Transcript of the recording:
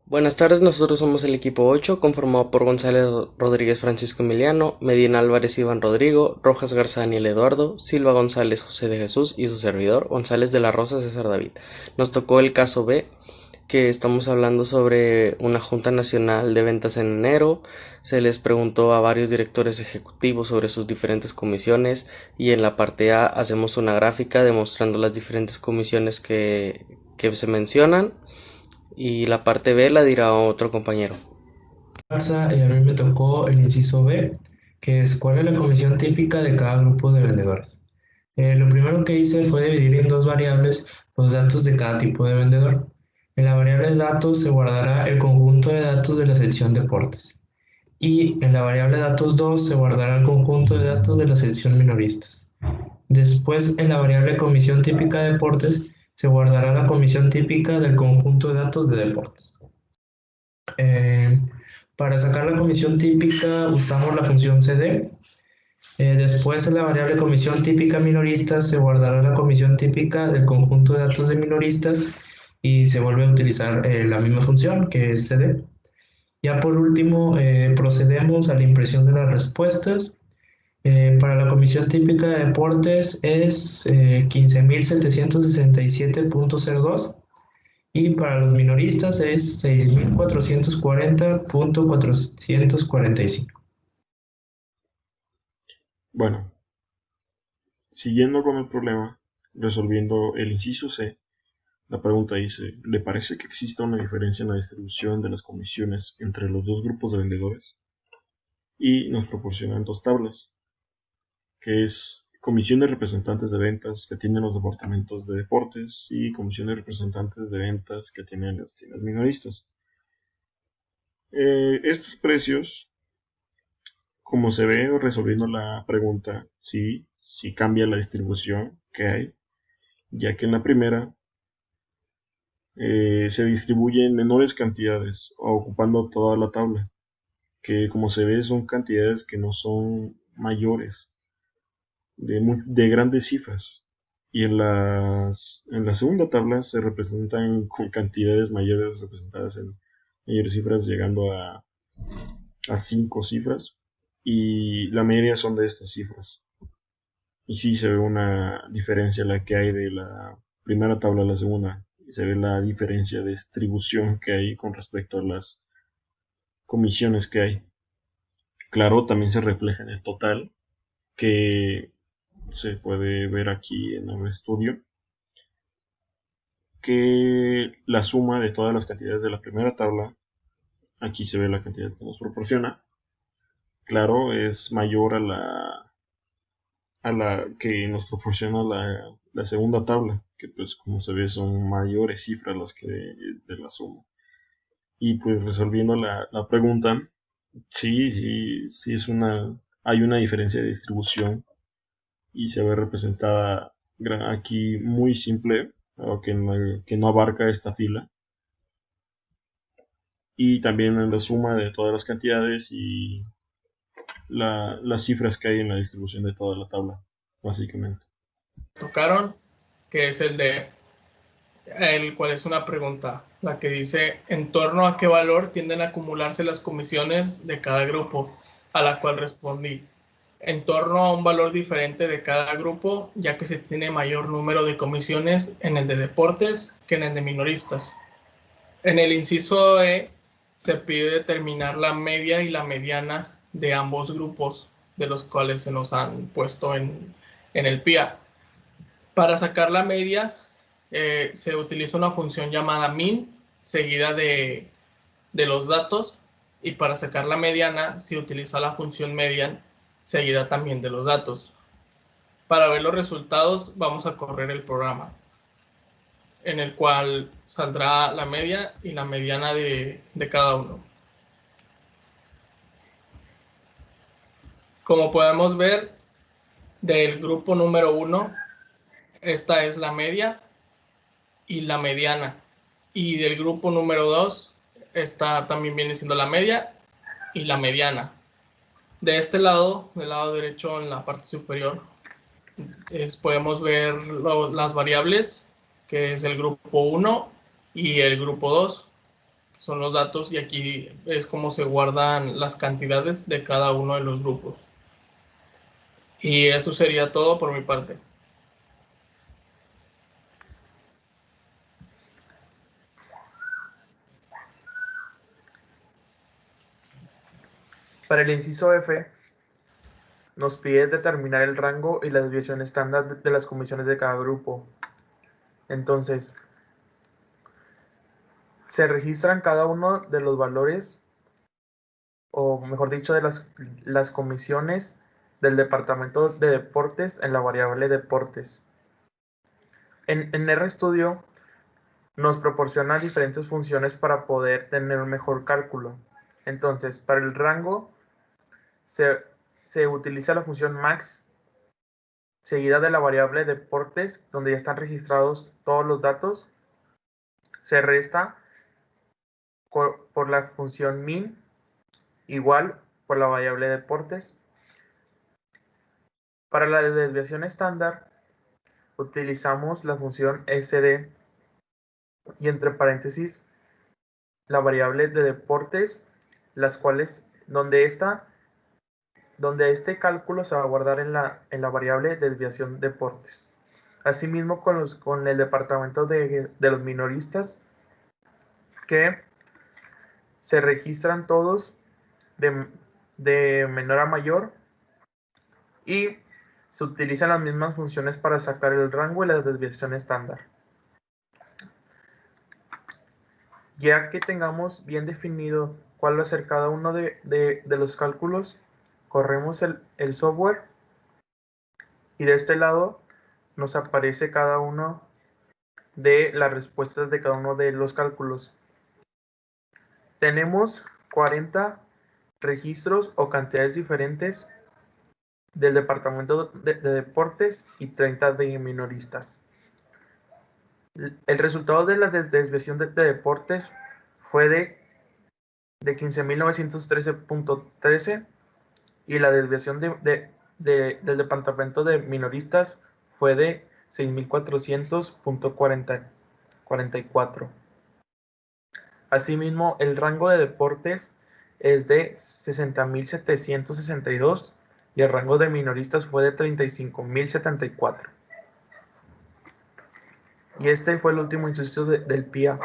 Buenas tardes, nosotros somos el equipo 8, conformado por González Rodríguez Francisco Emiliano, Medina Álvarez Iván Rodrigo, Rojas Garza Daniel Eduardo, Silva González José de Jesús y su servidor González de la Rosa César David. Nos tocó el caso B, que estamos hablando sobre una Junta Nacional de Ventas en enero. Se les preguntó a varios directores ejecutivos sobre sus diferentes comisiones y en la parte A hacemos una gráfica demostrando las diferentes comisiones que se mencionan y la parte B la dirá otro compañero. A mí me tocó el inciso B, que es cuál es la comisión típica de cada grupo de vendedores. Lo primero que hice fue dividir en dos variables los datos de cada tipo de vendedor. En la variable de datos se guardará el conjunto de datos de la sección deportes y en la variable datos 2 se guardará el conjunto de datos de la sección minoristas. Después, en la variable comisión típica de deportes se guardará la comisión típica del conjunto de datos de deportes. Eh, para sacar la comisión típica usamos la función cd. Después en la variable comisión típica minoristas se guardará la comisión típica del conjunto de datos de minoristas y se vuelve a utilizar la misma función que es cd. Ya por último procedemos a la impresión de las respuestas. Para la comisión típica de deportes es 15.767.02 y para los minoristas es 6.440.445. Bueno, siguiendo con el problema, resolviendo el inciso C, la pregunta dice, ¿le parece que exista una diferencia en la distribución de las comisiones entre los dos grupos de vendedores? Y nos proporcionan dos tablas, que es comisión de representantes de ventas que tienen los departamentos de deportes y comisión de representantes de ventas que tienen las tiendas minoristas. Estos precios, como se ve resolviendo la pregunta, sí cambia la distribución que hay, ya que en la primera se distribuye en menores cantidades, ocupando toda la tabla, que como se ve son cantidades que no son mayores, de grandes cifras. Y en la segunda tabla se representan con cantidades mayores, representadas en mayores cifras, llegando a 5 cifras, y la media son de estas cifras. Y sí se ve una diferencia la que hay de la primera tabla a la segunda. Se ve la diferencia de distribución que hay con respecto a las comisiones que hay. Claro, también se refleja en el total, que se puede ver aquí en el estudio, que la suma de todas las cantidades de la primera tabla, aquí se ve la cantidad que nos proporciona, claro, es mayor a la que nos proporciona la segunda tabla, que pues como se ve son mayores cifras las que es de la suma. Y pues resolviendo la pregunta, sí hay una diferencia de distribución y se ve representada aquí muy simple, o que no abarca esta fila, y también en la suma de todas las cantidades y las cifras que hay en la distribución de toda la tabla, básicamente. Tocaron, que es el cual es una pregunta, la que dice, ¿en torno a qué valor tienden a acumularse las comisiones de cada grupo? A la cual respondí, en torno a un valor diferente de cada grupo, ya que se tiene mayor número de comisiones en el de deportes que en el de minoristas. En el inciso E se pide determinar la media y la mediana de ambos grupos, de los cuales se nos han puesto en el PIA. Para sacar la media se utiliza una función llamada min seguida de los datos, y para sacar la mediana se utiliza la función median seguida también de los datos. Para ver los resultados vamos a correr el programa, en el cual saldrá la media y la mediana de cada uno. Como podemos ver, del grupo número 1, esta es la media y la mediana. Y del grupo número 2, esta también viene siendo la media y la mediana. De este lado, del lado derecho en la parte superior, podemos ver las variables, que es el grupo 1 y el grupo 2, son los datos, y aquí es como se guardan las cantidades de cada uno de los grupos. Y eso sería todo por mi parte. Para el inciso F, nos pide determinar el rango y la desviación estándar de las comisiones de cada grupo. Entonces, se registran cada uno de los valores, o mejor dicho, de las comisiones del departamento de deportes en la variable deportes. En RStudio nos proporciona diferentes funciones para poder tener un mejor cálculo. Entonces, para el rango se utiliza la función max seguida de la variable deportes, donde ya están registrados todos los datos. Se resta por la función min igual por la variable deportes. Para la desviación estándar utilizamos la función sd y entre paréntesis la variable de deportes, las cuales donde este cálculo se va a guardar en la variable de desviación deportes. Asimismo con el departamento de los minoristas, que se registran todos de menor a mayor y se utilizan las mismas funciones para sacar el rango y la desviación estándar. Ya que tengamos bien definido cuál va a ser cada uno de los cálculos, corremos el software y de este lado nos aparece cada uno de las respuestas de cada uno de los cálculos. Tenemos 40 registros o cantidades diferentes del departamento de deportes y 30 de minoristas. El resultado de la desviación de deportes fue de 15.913.13 y la desviación del departamento de minoristas fue de 6.400.44. Asimismo, el rango de deportes es de 60.762 y el rango de minoristas fue de 35.074. Y este fue el último inciso del PIA.